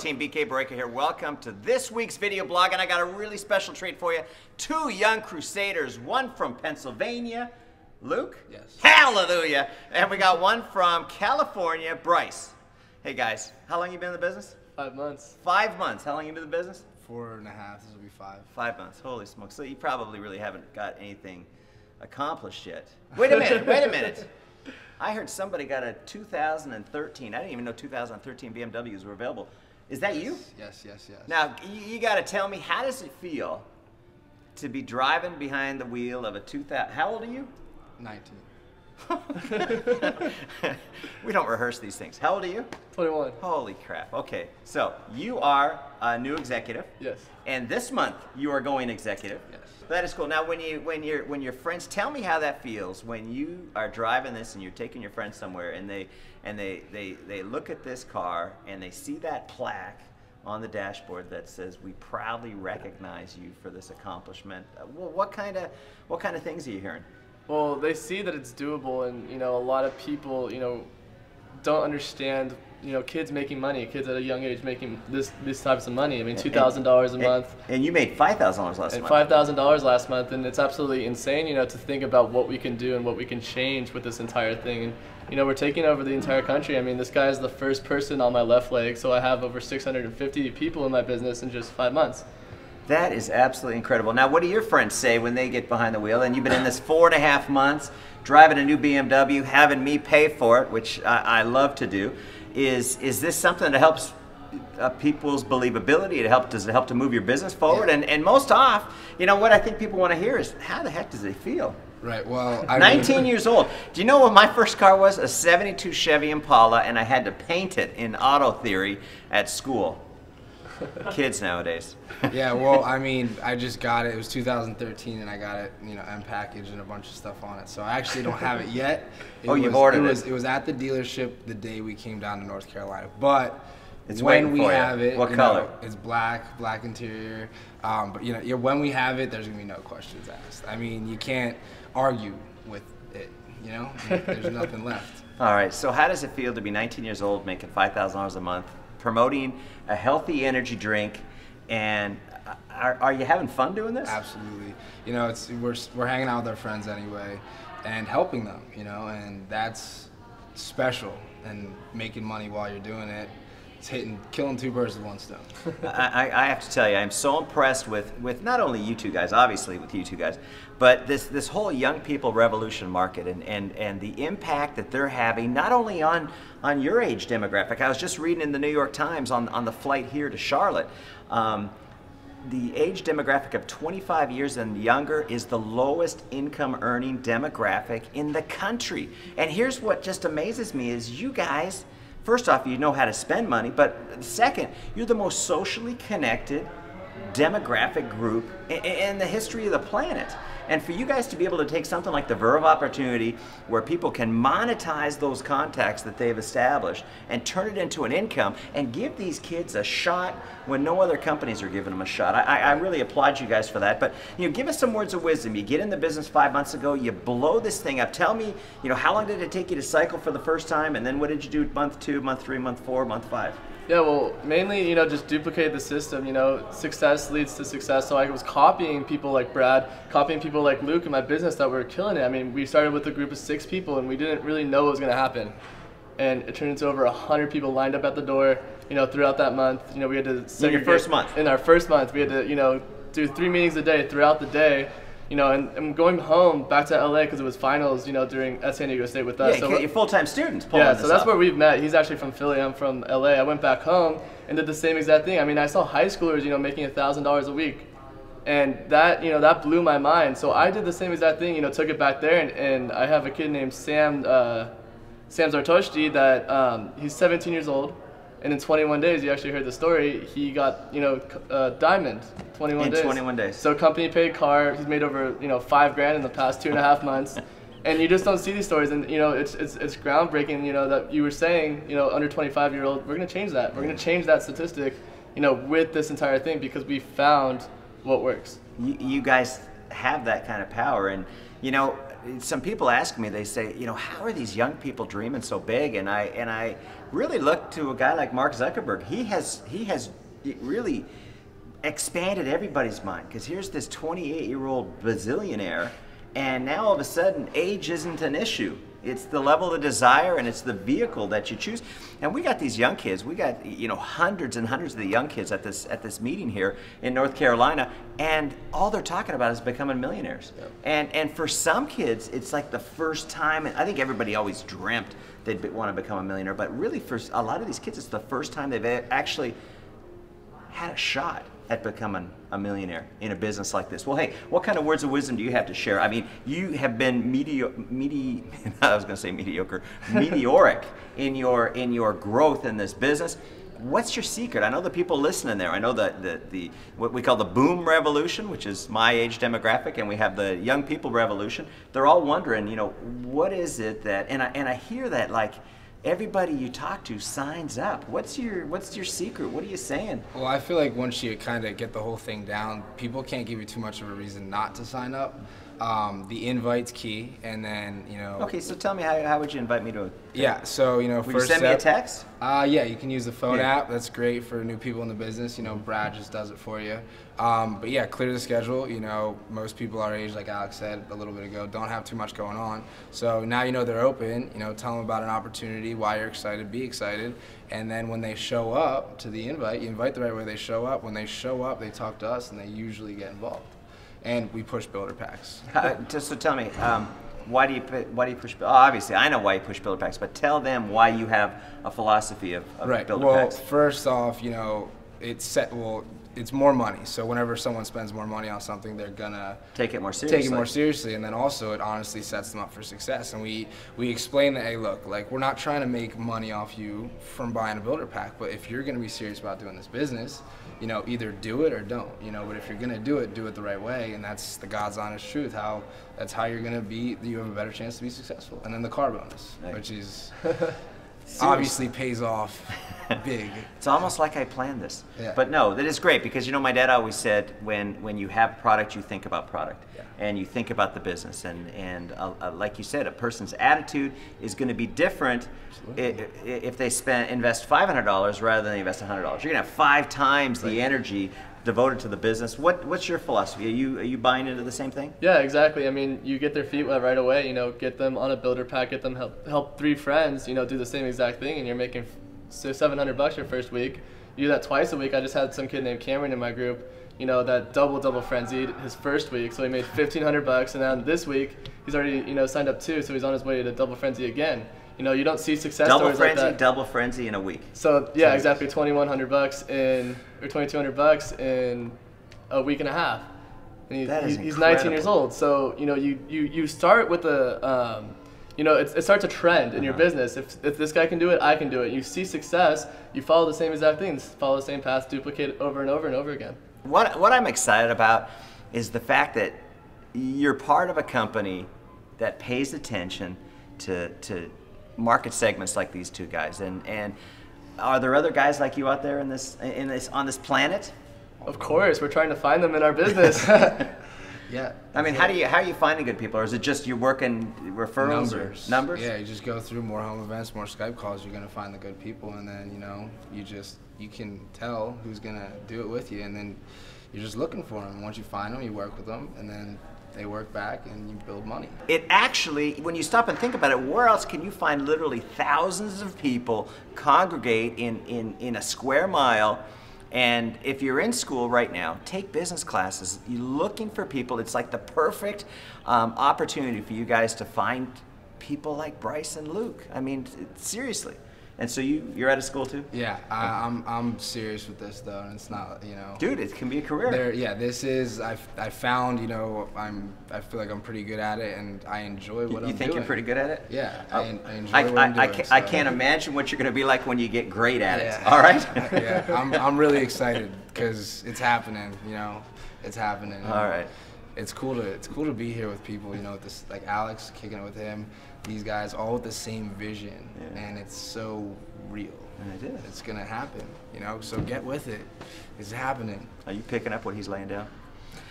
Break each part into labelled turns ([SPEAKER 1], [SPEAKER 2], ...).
[SPEAKER 1] Team BK Breaker here. Welcome to this week's video blog, and I got a really special treat for you. Two young crusaders, one from Pennsylvania, Luke?
[SPEAKER 2] Yes.
[SPEAKER 1] Hallelujah! And we got one from California, Bryce. Hey guys, how long you been in the business?
[SPEAKER 2] 5 months.
[SPEAKER 1] 5 months. How long you been in the business?
[SPEAKER 2] 4.5. This will be 5.
[SPEAKER 1] 5 months. Holy smokes. So you probably really haven't got anything accomplished yet. Wait a minute, wait a minute. I heard somebody got a 2013. I didn't even know 2013 BMWs were available. Is that you?
[SPEAKER 2] Yes.
[SPEAKER 1] Now, you got to tell me, how does it feel to be driving behind the wheel of a 2000? How old are you?
[SPEAKER 2] 19.
[SPEAKER 1] We don't rehearse these things. How old are you?
[SPEAKER 2] 21.
[SPEAKER 1] Holy crap. Okay, so you are a new executive.
[SPEAKER 2] Yes.
[SPEAKER 1] And this month you are going executive.
[SPEAKER 2] Yes.
[SPEAKER 1] That is cool. Now, when your friends, tell me how that feels when you are driving this and you're taking your friends somewhere, and they look at this car and they see that plaque on the dashboard that says, "We proudly recognize you for this accomplishment." Well, what kind of things are you hearing?
[SPEAKER 2] Well, they see that it's doable, and a lot of people don't understand kids making money, kids at a young age making these types of money. I mean, $2,000 a month.
[SPEAKER 1] And you made $5,000 last month.
[SPEAKER 2] And $5,000 last month, and it's absolutely insane, to think about what we can do and what we can change with this entire thing. And we're taking over the entire country. I mean, this guy is the first person on my left leg, so I have over 650 people in my business in just 5 months.
[SPEAKER 1] That is absolutely incredible. Now, what do your friends say when they get behind the wheel? And you've been in this 4.5 months, driving a new BMW, having me pay for it, which I love to do. Is this something that helps people's believability? Does it help to move your business forward?
[SPEAKER 2] Yeah.
[SPEAKER 1] And most off, what I think people want to hear is, how the heck does it feel?
[SPEAKER 2] Right, well,
[SPEAKER 1] 19 years old. Do you know what my first car was? A 72 Chevy Impala, and I had to paint it in auto theory at school. Kids nowadays.
[SPEAKER 3] Yeah, well, I mean, I just got it. It was 2013, and I got it, unpackaged and a bunch of stuff on it. So I actually don't have it yet.
[SPEAKER 1] You've ordered it?
[SPEAKER 3] It was at the dealership the day we came down to North Carolina. But
[SPEAKER 1] it's
[SPEAKER 3] when we have it,
[SPEAKER 1] what color?
[SPEAKER 3] It's black interior. But when we have it, there's gonna be no questions asked. I mean, you can't argue with it. There's nothing left.
[SPEAKER 1] All right. So how does it feel to be 19 years old, making $5,000 a month, promoting a healthy energy drink, and are you having fun doing this?
[SPEAKER 3] Absolutely. We're hanging out with our friends anyway, and helping them. And that's special. And making money while you're doing it, it's killing two birds with one stone.
[SPEAKER 1] I have to tell you, I'm so impressed with not only you two guys, obviously with you two guys, but this whole young people revolution market and the impact that they're having, not only on your age demographic. I was just reading in the New York Times on the flight here to Charlotte, the age demographic of 25 years and younger is the lowest income earning demographic in the country. And here's what just amazes me is you guys, first off, you know how to spend money, but second, you're the most socially connected demographic group in the history of the planet. And for you guys to be able to take something like the Verve opportunity, where people can monetize those contacts that they've established and turn it into an income and give these kids a shot when no other companies are giving them a shot. I really applaud you guys for that. But give us some words of wisdom. You get in the business 5 months ago, you blow this thing up. Tell me, how long did it take you to cycle for the first time, and then what did you do month 2, month 3, month 4, month 5?
[SPEAKER 2] Yeah, well, mainly, just duplicate the system. Success leads to success. So I was copying people like Brad, copying people like Luke in my business that were killing it. I mean, we started with a group of 6 people, and we didn't really know what was going to happen. And it turned into over 100 people lined up at the door, throughout that month. We had to segregate.
[SPEAKER 1] In your first month?
[SPEAKER 2] In our first month, we had to, do 3 meetings a day throughout the day. And going home back to LA because it was finals, during at San Diego State with us.
[SPEAKER 1] Yeah,
[SPEAKER 2] so
[SPEAKER 1] you're full-time students.
[SPEAKER 2] Yeah, so that's where we've met. He's actually from Philly. I'm from LA. I went back home and did the same exact thing. I mean, I saw high schoolers, making $1,000 a week, and that, that blew my mind. So I did the same exact thing. Took it back there, and I have a kid named Sam Zartoshti that he's 17 years old. And in 21 days, you actually heard the story, he got, diamond, 21 days.
[SPEAKER 1] In 21 days.
[SPEAKER 2] So company paid car, he's made over, $5 grand in the past 2.5 months. And you just don't see these stories, and it's groundbreaking, that you were saying, under 25-year-old, we're gonna change that. We're gonna change that statistic, with this entire thing because we found what works.
[SPEAKER 1] You guys have that kind of power. And you know, some people ask me, they say, you know, how are these young people dreaming so big? And I really look to a guy like Mark Zuckerberg. He has really expanded everybody's mind, because here's this 28-year-old bazillionaire, and now all of a sudden age isn't an issue. It's the level of desire, and it's the vehicle that you choose. And we got these young kids. We got, you know, hundreds and hundreds of the young kids at this meeting here in North Carolina, and all they're talking about is becoming millionaires. Yep. And for some kids, it's like the first time. And I think everybody always dreamt they'd want to become a millionaire, but really for a lot of these kids, it's the first time they've actually had a shot at becoming a millionaire in a business like this. Well, hey, what kind of words of wisdom do you have to share? I mean, you have been I was going to say mediocre, meteoric in your growth in this business. What's your secret? I know the people listening there. I know the what we call the boom revolution, which is my age demographic, and we have the young people revolution. They're all wondering, you know, what is it that? And I hear that like, everybody you talk to signs up. What's your secret? What are you saying?
[SPEAKER 3] Well, I feel like once you kind of get the whole thing down, people can't give you too much of a reason not to sign up. The invite's key, and then, you know.
[SPEAKER 1] Okay, so tell me, how would you invite me to a?
[SPEAKER 3] Yeah, so, you know,
[SPEAKER 1] Would
[SPEAKER 3] first
[SPEAKER 1] you send me a text?
[SPEAKER 3] Yeah, you can use the phone
[SPEAKER 1] Yeah.
[SPEAKER 3] app. That's great for new people in the business. You know, Brad just does it for you. But yeah, clear the schedule. You know, most people our age, like Alex said a little bit ago, don't have too much going on. So now you know they're open. You know, tell them about an opportunity, why you're excited, be excited. And then when they show up to the invite, you invite the right way. They show up. When they show up, they talk to us, and they usually get involved. And we push builder packs.
[SPEAKER 1] So tell me, why do you push? Obviously, I know why you push builder packs, but tell them why you have a philosophy of
[SPEAKER 3] right.
[SPEAKER 1] builder
[SPEAKER 3] Well,
[SPEAKER 1] packs.
[SPEAKER 3] first off, you know, it's more money. So whenever someone spends more money on something, they're gonna
[SPEAKER 1] take it more seriously.
[SPEAKER 3] And then also it honestly sets them up for success. And we explain that, hey, look, like, we're not trying to make money off you from buying a builder pack, but if you're gonna be serious about doing this business, you know, either do it or don't. You know, but if you're gonna do it the right way, and that's the God's honest truth. That's how you're gonna be. You have a better chance to be successful. And then the car bonus, which is obviously pays off big.
[SPEAKER 1] It's almost like I planned this.
[SPEAKER 3] Yeah.
[SPEAKER 1] But no, that is great, because, you know, my dad always said, when you have product, you think about product.
[SPEAKER 3] Yeah.
[SPEAKER 1] And you think about the business. And like you said, a person's attitude is going to be different if they invest $500 rather than they invest $100. You're going to have 5 times the energy devoted to the business. What's your philosophy? Are you buying into the same thing?
[SPEAKER 2] Yeah, exactly. I mean, you get their feet wet right away. You know, get them on a builder pack, get them help 3 friends. You know, do the same exact thing, and you're making $700 your first week. You do that twice a week. I just had some kid named Cameron in my group, you know, that double frenzied his first week, so he made $1,500, and then this week he's already, you know, signed up 2, so he's on his way to double frenzy again. You know, you don't see success stories like that.
[SPEAKER 1] Double frenzy in a week.
[SPEAKER 2] So yeah, exactly, $2,100 or $2,200 in a week and a half. And he's 19 years old. So, you know, you start with a you know, it starts a trend in your business. If this guy can do it, I can do it. You see success, you follow the same exact things, follow the same path, duplicate it over and over and over again.
[SPEAKER 1] What I'm excited about is the fact that you're part of a company that pays attention to market segments like these 2 guys. And are there other guys like you out there on this planet?
[SPEAKER 2] Of course, we're trying to find them in our business.
[SPEAKER 3] Yeah.
[SPEAKER 1] I mean, how are you finding good people, or is it just you're working referrals? Numbers?
[SPEAKER 3] Yeah, you just go through more home events, more Skype calls. You're gonna find the good people, and then, you know, you can tell who's gonna do it with you, and then you're just looking for them. Once you find them, you work with them, and then they work back, and you build money. It
[SPEAKER 1] actually, when you stop and think about it, where else can you find literally thousands of people congregate in a square mile? And if you're in school right now, take business classes. You're looking for people. It's like the perfect opportunity for you guys to find people like Bryce and Luke. I mean, seriously. And so you're out of school too?
[SPEAKER 3] Yeah, I'm serious with this though, and it's not, you know.
[SPEAKER 1] Dude, it can be a career.
[SPEAKER 3] Yeah, this is, I found, you know, I feel like I'm pretty good at it, and I enjoy what I'm doing.
[SPEAKER 1] You think you're pretty good at it?
[SPEAKER 3] Yeah, I enjoy what I'm doing.
[SPEAKER 1] I can't imagine what you're going to be like when you get great at it. All right?
[SPEAKER 3] Yeah, I'm really excited because it's happening, you know. It's happening.
[SPEAKER 1] All right.
[SPEAKER 3] It's cool to be here with people, you know, with this, like Alex, kicking it with him, these guys all with the same vision, and it's so real.
[SPEAKER 1] And it is.
[SPEAKER 3] It's gonna happen, you know. So get with it. It's happening.
[SPEAKER 1] Are you picking up what he's laying down?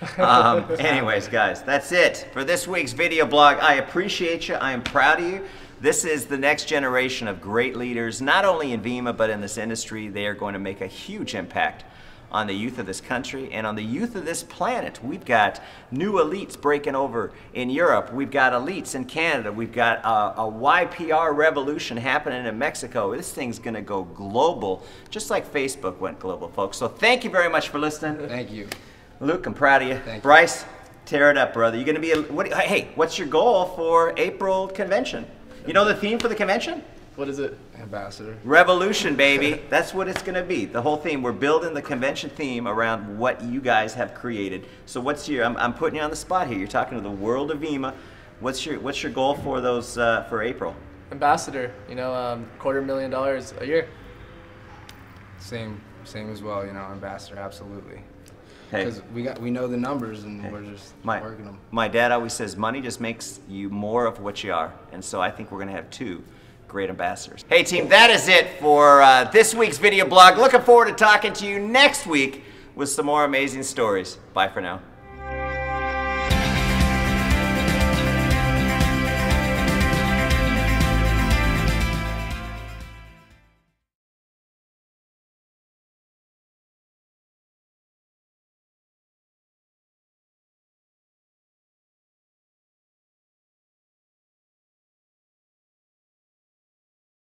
[SPEAKER 1] Anyways, guys, that's it for this week's video blog. I appreciate you. I am proud of you. This is the next generation of great leaders, not only in VEMA, but in this industry. They are going to make a huge impact on the youth of this country and on the youth of this planet. We've got new elites breaking over in Europe. We've got elites in Canada. We've got a YPR revolution happening in Mexico. This thing's going to go global, just like Facebook went global, folks. So thank you very much for listening.
[SPEAKER 3] Thank you.
[SPEAKER 1] Luke, I'm proud of you.
[SPEAKER 3] Thank you.
[SPEAKER 1] Bryce, tear it up, brother. You're going to be hey, what's your goal for April convention? You know the theme for the convention?
[SPEAKER 2] What is it?
[SPEAKER 3] Ambassador.
[SPEAKER 1] Revolution, baby. That's what it's going to be. The whole theme. We're building the convention theme around what you guys have created. So what's your? I'm putting you on the spot here. You're talking to the world of VEMA. What's your goal for those for April?
[SPEAKER 2] Ambassador. You know, $250,000 a year.
[SPEAKER 3] Same as well. You know, ambassador, absolutely.
[SPEAKER 1] Hey,
[SPEAKER 3] Because we know the numbers and we're just working them.
[SPEAKER 1] My dad always says money just makes you more of what you are, and so I think we're going to have two great ambassadors. Hey team, that is it for this week's video blog. Looking forward to talking to you next week with some more amazing stories. Bye for now.